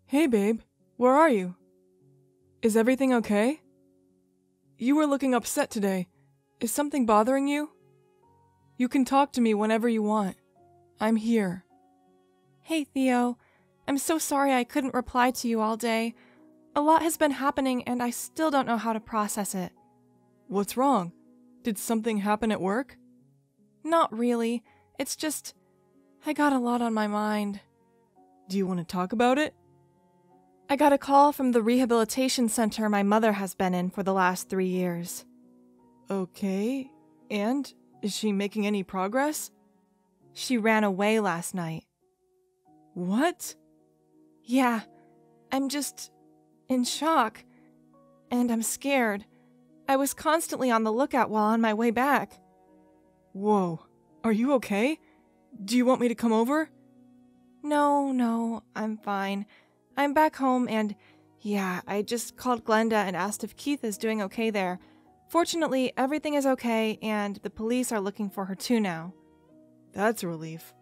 Hey babe, where are you? Is everything okay? You were looking upset today. Is something bothering you? You can talk to me whenever you want. I'm here. Hey Theo, I'm so sorry I couldn't reply to you all day. A lot has been happening and I still don't know how to process it. What's wrong? Did something happen at work? Not really. It's just, I got a lot on my mind. Do you want to talk about it? I got a call from the rehabilitation center my mother has been in for the last 3 years. Okay, and? Is she making any progress? She ran away last night. What? Yeah, I'm just in shock. And I'm scared. I was constantly on the lookout while on my way back. Whoa, are you okay? Do you want me to come over? No, I'm fine. I'm back home and, yeah, I just called Glenda and asked if Keith is doing okay there. Fortunately, everything is okay and the police are looking for her too now. That's a relief.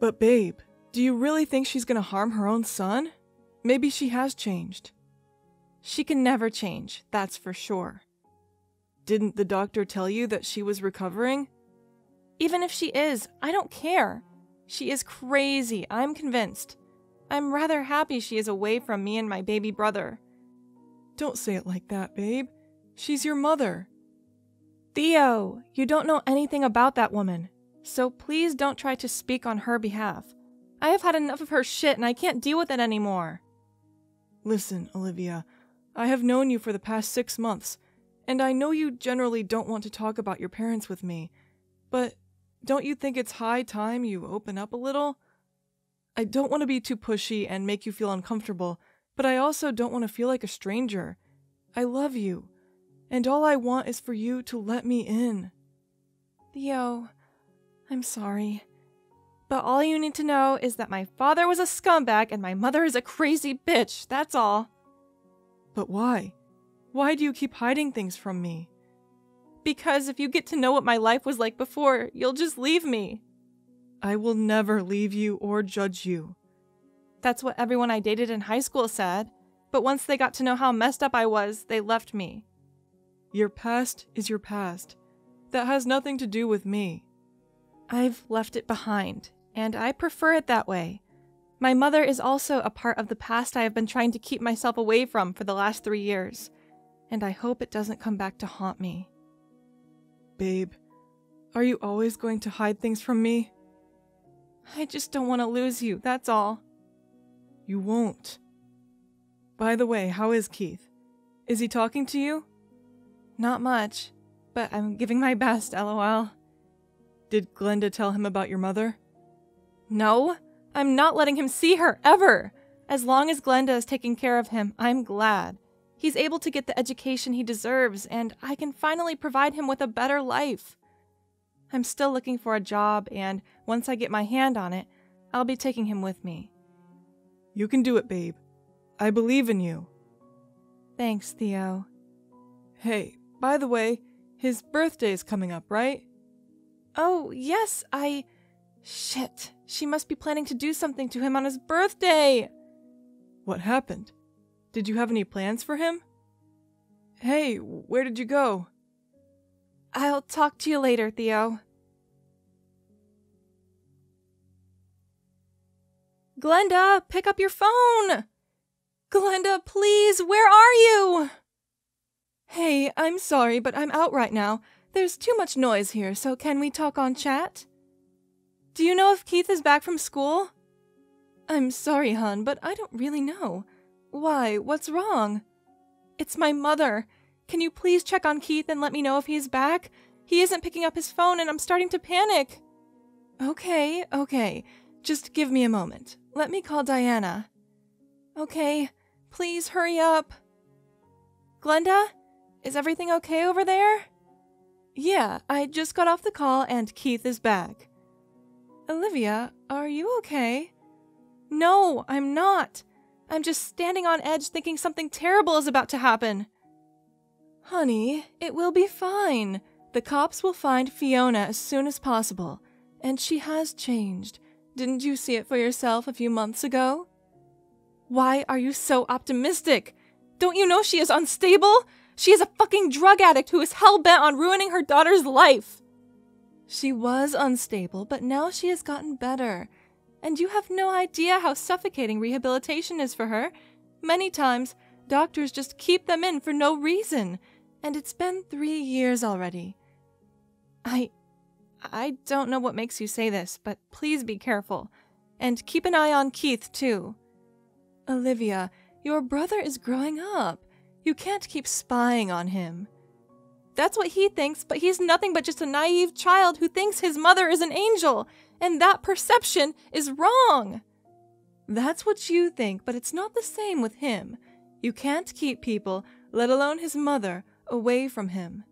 But babe, do you really think she's gonna harm her own son? Maybe she has changed. She can never change, that's for sure. Didn't the doctor tell you that she was recovering? Even if she is, I don't care. She is crazy, I'm convinced. I'm rather happy she is away from me and my baby brother. Don't say it like that, babe. She's your mother. Theo, you don't know anything about that woman, so please don't try to speak on her behalf. I have had enough of her shit and I can't deal with it anymore. Listen, Olivia, I have known you for the past 6 months, and I know you generally don't want to talk about your parents with me, but don't you think it's high time you open up a little? I don't want to be too pushy and make you feel uncomfortable, but I also don't want to feel like a stranger. I love you, and all I want is for you to let me in. Theo, I'm sorry. But all you need to know is that my father was a scumbag and my mother is a crazy bitch, that's all. But why? Why do you keep hiding things from me? Because if you get to know what my life was like before, you'll just leave me. I will never leave you or judge you. That's what everyone I dated in high school said, but once they got to know how messed up I was, they left me. Your past is your past. That has nothing to do with me. I've left it behind, and I prefer it that way. My mother is also a part of the past I have been trying to keep myself away from for the last 3 years, and I hope it doesn't come back to haunt me. Babe, are you always going to hide things from me? I just don't want to lose you, that's all. You won't. By the way, how is Keith? Is he talking to you? Not much, but I'm giving my best, lol. Did Glenda tell him about your mother? No, I'm not letting him see her, ever. As long as Glenda is taking care of him, I'm glad. He's able to get the education he deserves, and I can finally provide him with a better life. I'm still looking for a job, and once I get my hand on it, I'll be taking him with me. You can do it, babe. I believe in you. Thanks, Theo. Hey, by the way, his birthday's coming up, right? Oh, yes, Shit, she must be planning to do something to him on his birthday! What happened? Did you have any plans for him? Hey, where did you go? I'll talk to you later, Theo. Glenda, pick up your phone! Glenda, please, where are you? Hey, I'm sorry, but I'm out right now. There's too much noise here, so can we talk on chat? Do you know if Keith is back from school? I'm sorry, hon, but I don't really know. Why, what's wrong? It's my mother. Can you please check on Keith and let me know if he's back? He isn't picking up his phone and I'm starting to panic. Okay. Just give me a moment. Let me call Diana. Okay, please hurry up. Glenda, is everything okay over there? Yeah, I just got off the call and Keith is back. Olivia, are you okay? No, I'm not. I'm just standing on edge thinking something terrible is about to happen. Honey, it will be fine. The cops will find Fiona as soon as possible, and she has changed. Didn't you see it for yourself a few months ago? Why are you so optimistic? Don't you know she is unstable? She is a fucking drug addict who is hell-bent on ruining her daughter's life. She was unstable, but now she has gotten better. And you have no idea how suffocating rehabilitation is for her. Many times, doctors just keep them in for no reason. And it's been 3 years already. I don't know what makes you say this, but please be careful. And keep an eye on Keith, too. Olivia, your brother is growing up. You can't keep spying on him. That's what he thinks, but he's nothing but just a naive child who thinks his mother is an angel, and that perception is wrong. That's what you think, but it's not the same with him. You can't keep people, let alone his mother, away from him.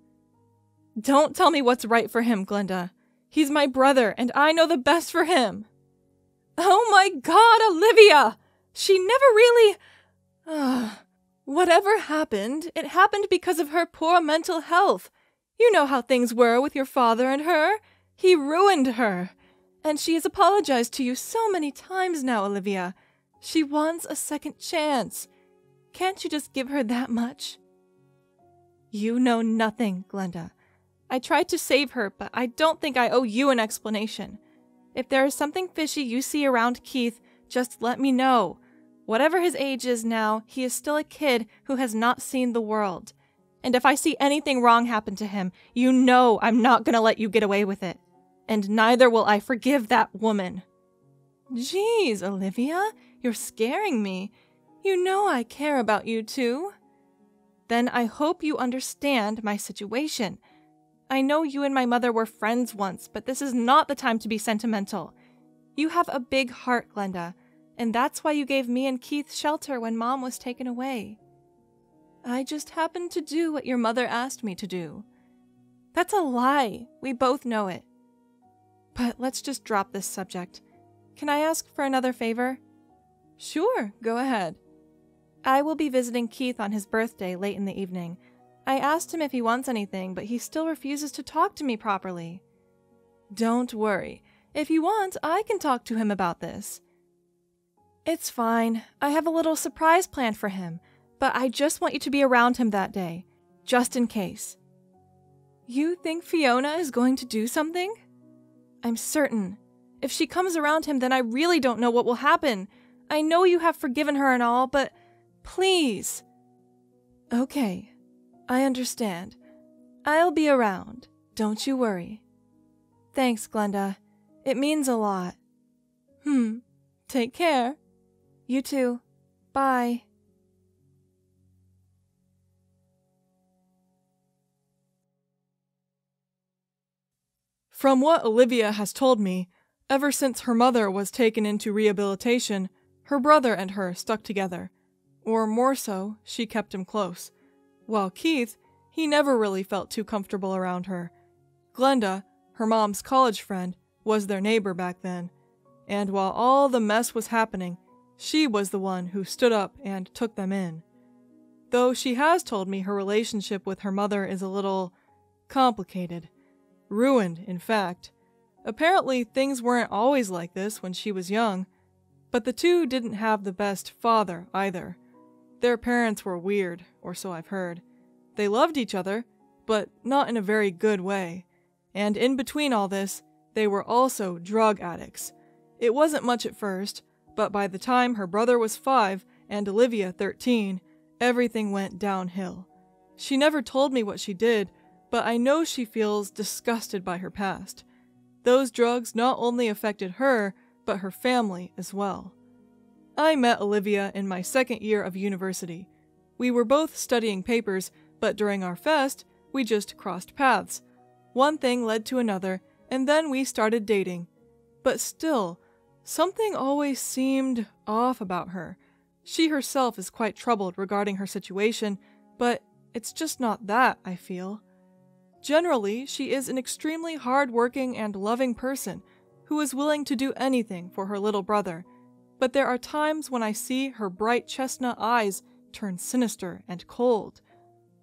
Don't tell me what's right for him, Glenda. He's my brother, and I know the best for him. Oh my God, Olivia! She never really... Whatever happened, it happened because of her poor mental health. You know how things were with your father and her. He ruined her. And she has apologized to you so many times now, Olivia. She wants a second chance. Can't you just give her that much? You know nothing, Glenda. I tried to save her, but I don't think I owe you an explanation. If there is something fishy you see around Keith, just let me know. Whatever his age is now, he is still a kid who has not seen the world. And if I see anything wrong happen to him, you know I'm not going to let you get away with it. And neither will I forgive that woman. Jeez, Olivia, you're scaring me. You know I care about you too. Then I hope you understand my situation. I know you and my mother were friends once, but this is not the time to be sentimental. You have a big heart, Glenda. And that's why you gave me and Keith shelter when Mom was taken away. I just happened to do what your mother asked me to do. That's a lie. We both know it. But let's just drop this subject. Can I ask for another favor? Sure, go ahead. I will be visiting Keith on his birthday late in the evening. I asked him if he wants anything, but he still refuses to talk to me properly. Don't worry. If you want, I can talk to him about this. It's fine. I have a little surprise planned for him, but I just want you to be around him that day, just in case. You think Fiona is going to do something? I'm certain. If she comes around him, then I really don't know what will happen. I know you have forgiven her and all, but please. Okay, I understand. I'll be around. Don't you worry. Thanks, Glenda. It means a lot. Take care. You too. Bye. From what Olivia has told me, ever since her mother was taken into rehabilitation, her brother and her stuck together. Or more so, she kept him close. While Keith, he never really felt too comfortable around her. Glenda, her mom's college friend, was their neighbor back then. And while all the mess was happening, she was the one who stood up and took them in. Though she has told me her relationship with her mother is a little complicated. Ruined, in fact. Apparently, things weren't always like this when she was young. But the two didn't have the best father, either. Their parents were weird, or so I've heard. They loved each other, but not in a very good way. And in between all this, they were also drug addicts. It wasn't much at first, but by the time her brother was 5 and Olivia 13, everything went downhill. She never told me what she did, but I know she feels disgusted by her past. Those drugs not only affected her, but her family as well. I met Olivia in my 2nd year of university. We were both studying papers, but during our fest, we just crossed paths. One thing led to another, and then we started dating. But still, something always seemed off about her. She herself is quite troubled regarding her situation, but it's just not that, I feel. Generally, she is an extremely hard-working and loving person who is willing to do anything for her little brother, but there are times when I see her bright chestnut eyes turn sinister and cold.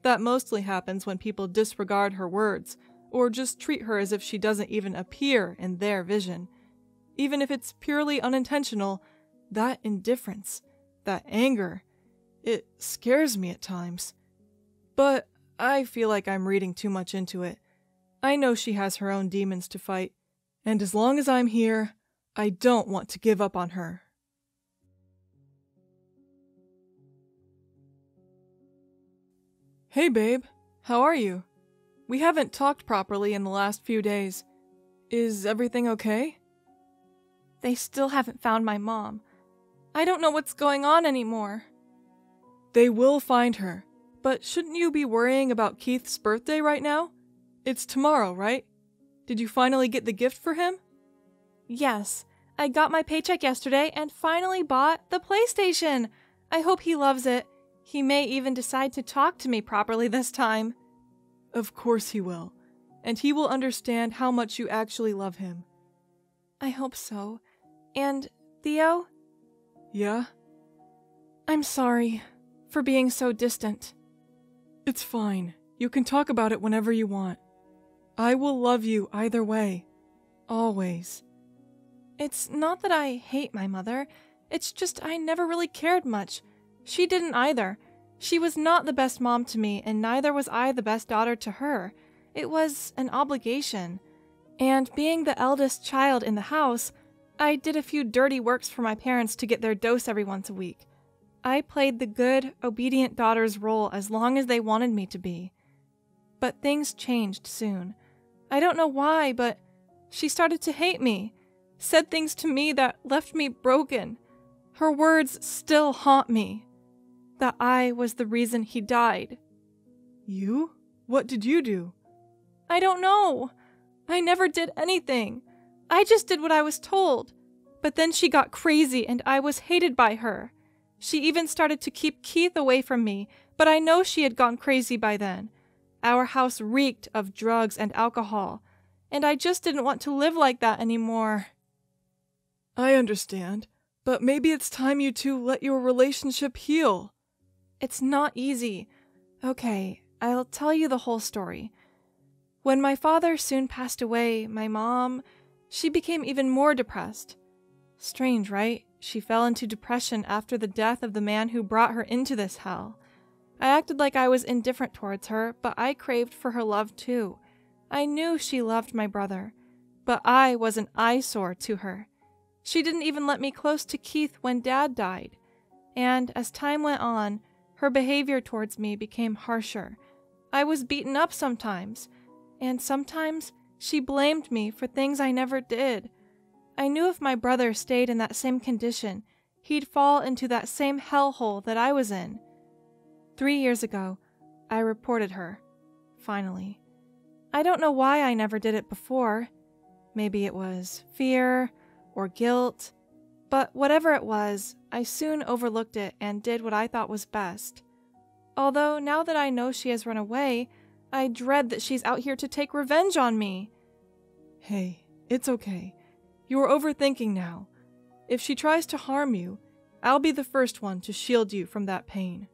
That mostly happens when people disregard her words, or just treat her as if she doesn't even appear in their vision. even if it's purely unintentional, that indifference, that anger, it scares me at times. But I feel like I'm reading too much into it. I know she has her own demons to fight, and as long as I'm here, I don't want to give up on her. Hey babe, how are you? We haven't talked properly in the last few days. Is everything okay? They still haven't found my mom. I don't know what's going on anymore. They will find her, but shouldn't you be worrying about Keith's birthday right now? It's tomorrow, right? Did you finally get the gift for him? Yes, I got my paycheck yesterday and finally bought the PlayStation. I hope he loves it. He may even decide to talk to me properly this time. Of course he will, and he will understand how much you actually love him. I hope so. And, Theo? Yeah? I'm sorry for being so distant. It's fine. You can talk about it whenever you want. I will love you either way. Always. It's not that I hate my mother. It's just I never really cared much. She didn't either. She was not the best mom to me, and neither was I the best daughter to her. It was an obligation. And being the eldest child in the house, I did a few dirty works for my parents to get their dose every once a week. I played the good, obedient daughter's role as long as they wanted me to be. But things changed soon. I don't know why, but she started to hate me, said things to me that left me broken. Her words still haunt me. That I was the reason he died. You? What did you do? I don't know. I never did anything. I just did what I was told. But then she got crazy and I was hated by her. She even started to keep Keith away from me, but I know she had gone crazy by then. Our house reeked of drugs and alcohol, and I just didn't want to live like that anymore. I understand, but maybe it's time you two let your relationship heal. It's not easy. Okay, I'll tell you the whole story. When my father soon passed away, my mom, she became even more depressed. Strange, right? She fell into depression after the death of the man who brought her into this hell. I acted like I was indifferent towards her, but I craved for her love too. I knew she loved my brother, but I was an eyesore to her. She didn't even let me close to Keith when Dad died. And as time went on, her behavior towards me became harsher. I was beaten up sometimes, and sometimes she blamed me for things I never did. I knew if my brother stayed in that same condition, he'd fall into that same hellhole that I was in. 3 years ago, I reported her, finally. I don't know why I never did it before. Maybe it was fear or guilt, but whatever it was, I soon overlooked it and did what I thought was best. Although now that I know she has run away, I dread that she's out here to take revenge on me. Hey, it's okay. You're overthinking now. If she tries to harm you, I'll be the first one to shield you from that pain.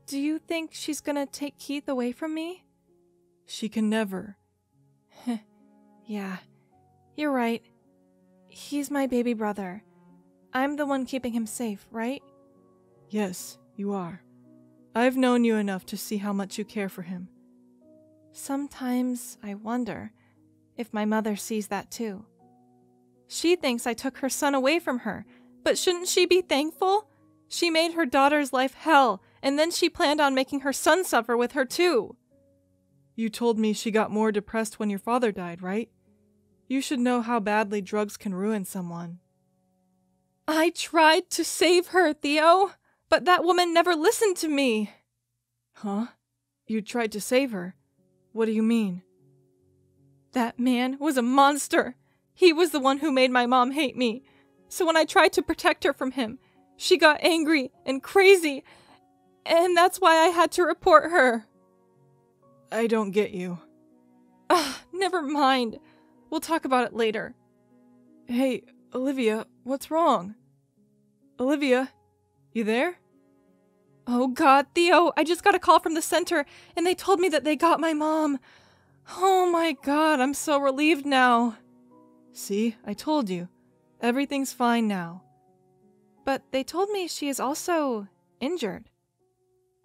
Do you think she's gonna take Keith away from me? She can never. Yeah, you're right. He's my baby brother. I'm the one keeping him safe, right? Yes, you are. I've known you enough to see how much you care for him. Sometimes I wonder if my mother sees that too. She thinks I took her son away from her, but shouldn't she be thankful? She made her daughter's life hell, and then she planned on making her son suffer with her too. You told me she got more depressed when your father died, right? You should know how badly drugs can ruin someone. I tried to save her, Theo, but that woman never listened to me. Huh? You tried to save her? What do you mean? That man was a monster. He was the one who made my mom hate me. So when I tried to protect her from him, she got angry and crazy, and that's why I had to report her. I don't get you. Never mind. We'll talk about it later. Hey, Olivia, what's wrong? Olivia, you there? Oh God, Theo, I just got a call from the center, and they told me that they got my mom. Oh my God, I'm so relieved now. See, I told you. Everything's fine now. But they told me she is also injured.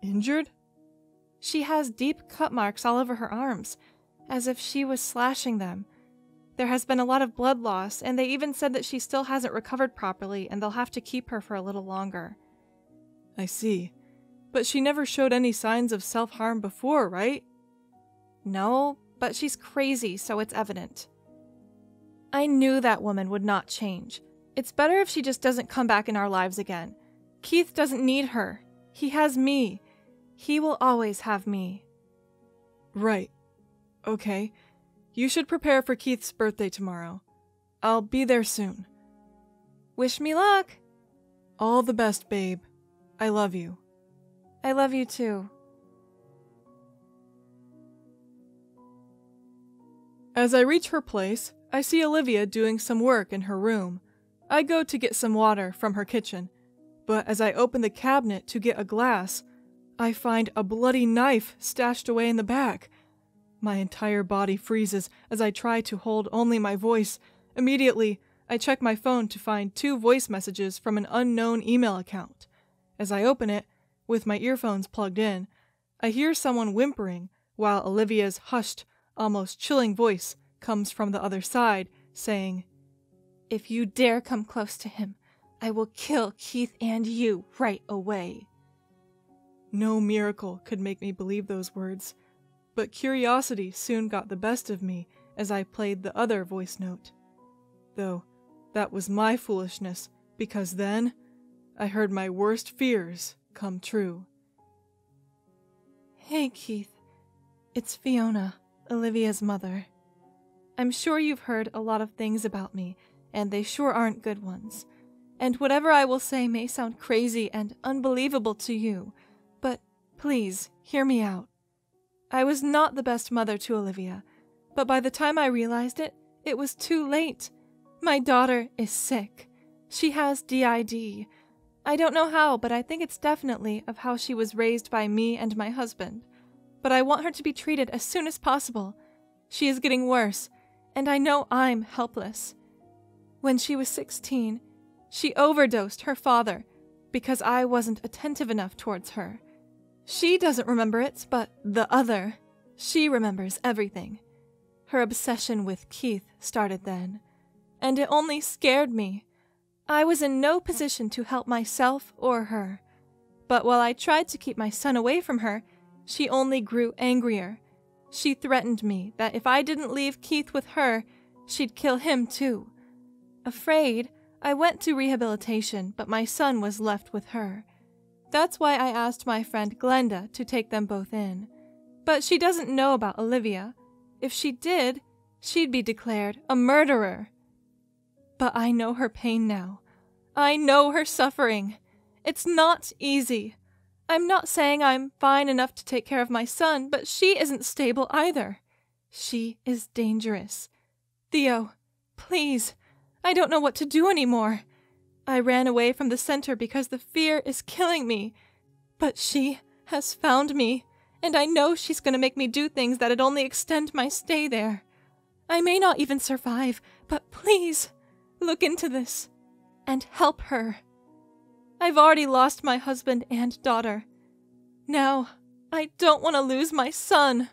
Injured? She has deep cut marks all over her arms, as if she was slashing them. There has been a lot of blood loss, and they even said that she still hasn't recovered properly and they'll have to keep her for a little longer. I see. But she never showed any signs of self-harm before, right? No, but she's crazy, so it's evident. I knew that woman would not change. It's better if she just doesn't come back in our lives again. Keith doesn't need her. He has me. He will always have me. Right. Okay. You should prepare for Keith's birthday tomorrow. I'll be there soon. Wish me luck. All the best, babe. I love you. I love you too. As I reach her place, I see Olivia doing some work in her room. I go to get some water from her kitchen, but as I open the cabinet to get a glass, I find a bloody knife stashed away in the back. My entire body freezes as I try to hold only my voice. Immediately, I check my phone to find 2 voice messages from an unknown email account. As I open it, with my earphones plugged in, I hear someone whimpering while Olivia's hushed, almost chilling voice comes from the other side, saying, "If you dare come close to him, I will kill Keith and you right away." No miracle could make me believe those words, but curiosity soon got the best of me as I played the other voice note. Though that was my foolishness, because then I heard my worst fears come true. "Hey, Keith. It's Fiona, Olivia's mother. I'm sure you've heard a lot of things about me, and they sure aren't good ones. And whatever I will say may sound crazy and unbelievable to you, but please hear me out. I was not the best mother to Olivia, but by the time I realized it, it was too late. My daughter is sick. She has DID. I don't know how, but I think it's definitely of how she was raised by me and my husband. But I want her to be treated as soon as possible. She is getting worse, and I know I'm helpless. When she was 16, she overdosed her father because I wasn't attentive enough towards her. She doesn't remember it, but the other, she remembers everything. Her obsession with Keith started then, and it only scared me. I was in no position to help myself or her. But while I tried to keep my son away from her, she only grew angrier. She threatened me that if I didn't leave Keith with her, she'd kill him too. Afraid, I went to rehabilitation, but my son was left with her. That's why I asked my friend Glenda to take them both in. But she doesn't know about Olivia. If she did, she'd be declared a murderer. But I know her pain now. I know her suffering. It's not easy. I'm not saying I'm fine enough to take care of my son, but she isn't stable either. She is dangerous. Theo, please, I don't know what to do anymore. I ran away from the center because the fear is killing me. But she has found me, and I know she's going to make me do things that'd only extend my stay there. I may not even survive, but please, look into this and help her. I've already lost my husband and daughter. Now, I don't want to lose my son.